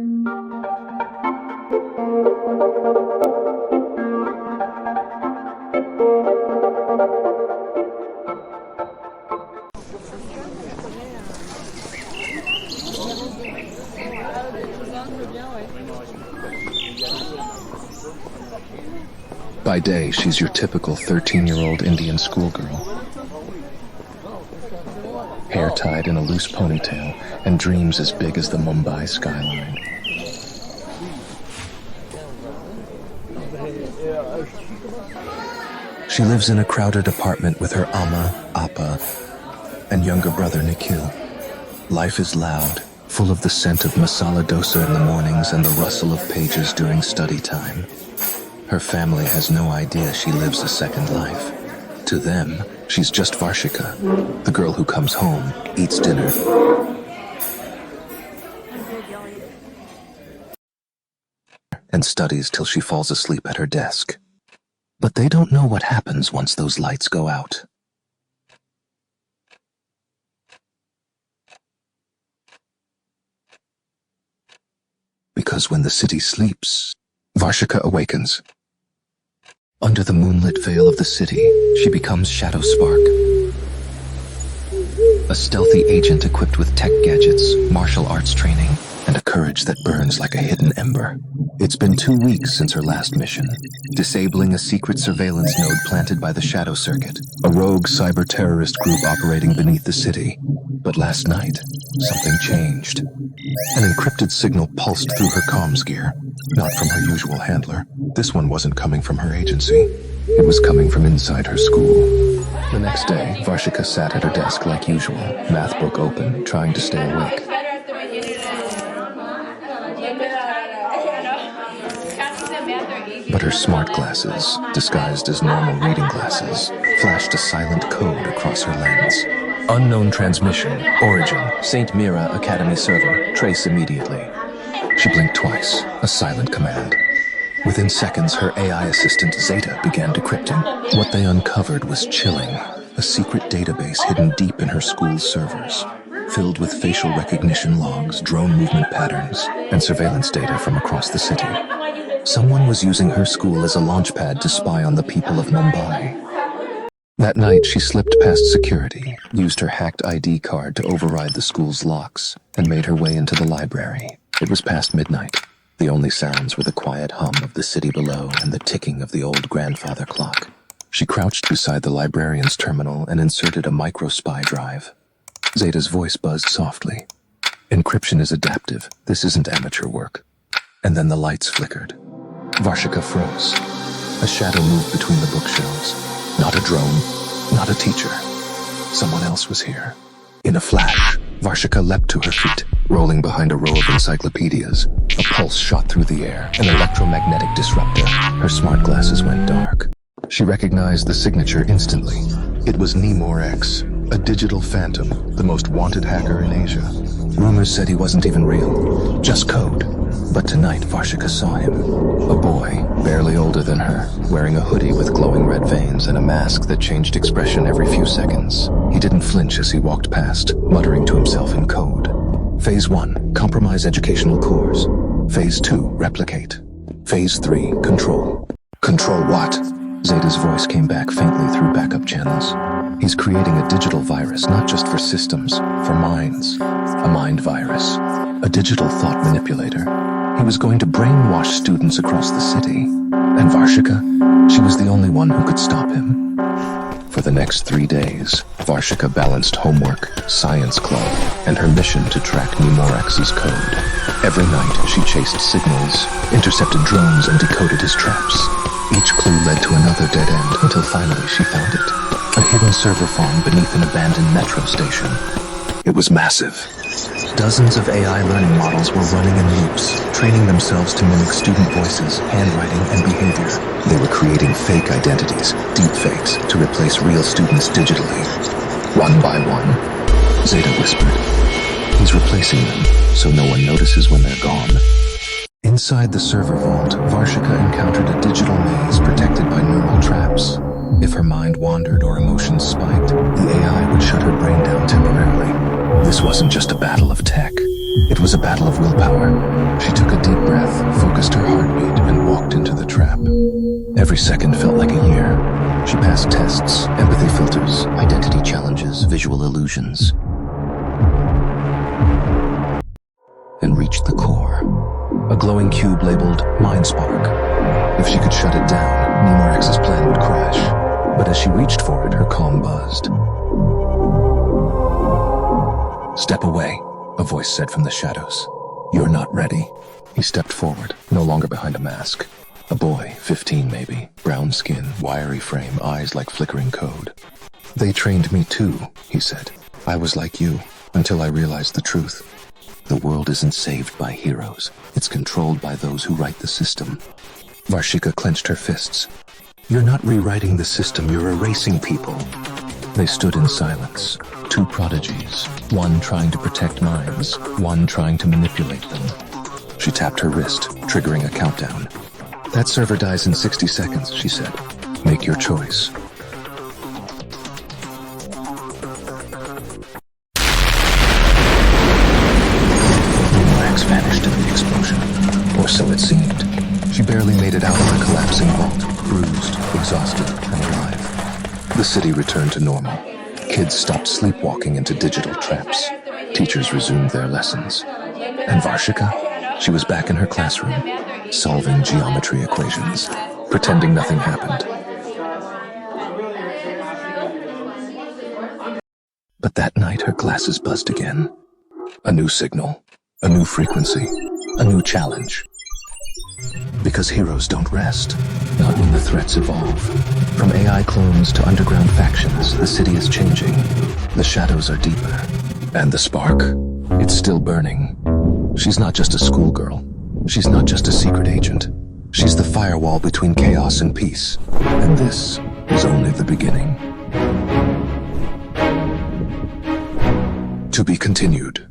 By day, she's your typical 13-year-old Indian schoolgirl. Hair tied in a loose ponytail and dreams as big as the Mumbai skyline. She lives in a crowded apartment with her Amma, Appa, and younger brother Nikhil. Life is loud, full of the scent of masala dosa in the mornings and the rustle of pages during study time. Her family has no idea she lives a second life. To them, she's just Varshika, the girl who comes home, eats dinner, and studies till she falls asleep at her desk. But they don't know what happens once those lights go out. Because when the city sleeps, Varshika awakens. Under the moonlit veil of the city, she becomes Shadow Spark, a stealthy agent equipped with tech gadgets, martial arts training, and a courage that burns like a hidden ember. It's been 2 weeks since her last mission, disabling a secret surveillance node planted by the Shadow Circuit, a rogue cyber-terrorist group operating beneath the city. But last night, something changed. An encrypted signal pulsed through her comms gear, not from her usual handler. This one wasn't coming from her agency. It was coming from inside her school. The next day, Varshika sat at her desk like usual, math book open, trying to stay awake. But her smart glasses, disguised as normal reading glasses, flashed a silent code across her lens. Unknown transmission, origin, St. Mira Academy server, trace immediately. She blinked twice, a silent command. Within seconds, her AI assistant Zeta began decrypting. What they uncovered was chilling, a secret database hidden deep in her school's servers, filled with facial recognition logs, drone movement patterns, and surveillance data from across the city. Someone was using her school as a launchpad to spy on the people of Mumbai. That night, she slipped past security, used her hacked ID card to override the school's locks, and made her way into the library. It was past midnight. The only sounds were the quiet hum of the city below and the ticking of the old grandfather clock. She crouched beside the librarian's terminal and inserted a micro-spy drive. Zeta's voice buzzed softly. Encryption is adaptive. This isn't amateur work. And then the lights flickered. Varshika froze. A shadow moved between the bookshelves. Not a drone, not a teacher. Someone else was here. In a flash, Varshika leapt to her feet, rolling behind a row of encyclopedias. A pulse shot through the air, an electromagnetic disruptor. Her smart glasses went dark. She recognized the signature instantly. It was Nemor X, a digital phantom, the most wanted hacker in Asia. Rumors said he wasn't even real, just code. But tonight, Varshika saw him. A boy, barely older than her, wearing a hoodie with glowing red veins and a mask that changed expression every few seconds. He didn't flinch as he walked past, muttering to himself in code. Phase 1, compromise educational cores. Phase 2, replicate. Phase 3, control. Control what? Zeta's voice came back faintly through backup channels. He's creating a digital virus, not just for systems, for minds. A mind virus. A digital thought manipulator. He was going to brainwash students across the city. And Varshika, she was the only one who could stop him. For the next 3 days, Varshika balanced homework, science club, and her mission to track Nemorex's code. Every night, she chased signals, intercepted drones, and decoded his traps. Each clue led to another dead end until finally she found it. A hidden server farm beneath an abandoned metro station. It was massive. Dozens of AI learning models were running in loops, training themselves to mimic student voices, handwriting, and behavior. They were creating fake identities, deepfakes, to replace real students digitally. One by one, Zeta whispered. He's replacing them, so no one notices when they're gone. Inside the server vault, Varshika encountered a digital maze protected by neural traps. If her mind wandered or emotions spiked, the AI would shut her brain down temporarily. This wasn't just a battle of tech. It was a battle of willpower. She Every second felt like a year. She passed tests, empathy filters, identity challenges, visual illusions, and reached the core. A glowing cube labeled Mind Spark. If she could shut it down, Nemorax's plan would crash. But as she reached for it, her calm buzzed. "Step away," a voice said from the shadows. "You're not ready." He stepped forward, no longer behind a mask. A boy, 15 maybe, brown skin, wiry frame, eyes like flickering code. "They trained me too," he said. "I was like you, until I realized the truth. The world isn't saved by heroes. It's controlled by those who write the system." Varshika clenched her fists. "You're not rewriting the system, you're erasing people." They stood in silence, two prodigies, one trying to protect minds, one trying to manipulate them. She tapped her wrist, triggering a countdown. "That server dies in 60 seconds, she said. "Make your choice." Nemorax vanished in the explosion, or so it seemed. She barely made it out of the collapsing vault, bruised, exhausted, and alive. The city returned to normal. Kids stopped sleepwalking into digital traps. Teachers resumed their lessons. And Varshika? She was back in her classroom, solving geometry equations, pretending nothing happened. But that night her glasses buzzed again. A new signal, a new frequency, a new challenge. Because heroes don't rest, not when the threats evolve. From AI clones to underground factions, the city is changing. The shadows are deeper. And the spark? It's still burning. She's not just a schoolgirl. She's not just a secret agent. She's the firewall between chaos and peace. And this is only the beginning. To be continued.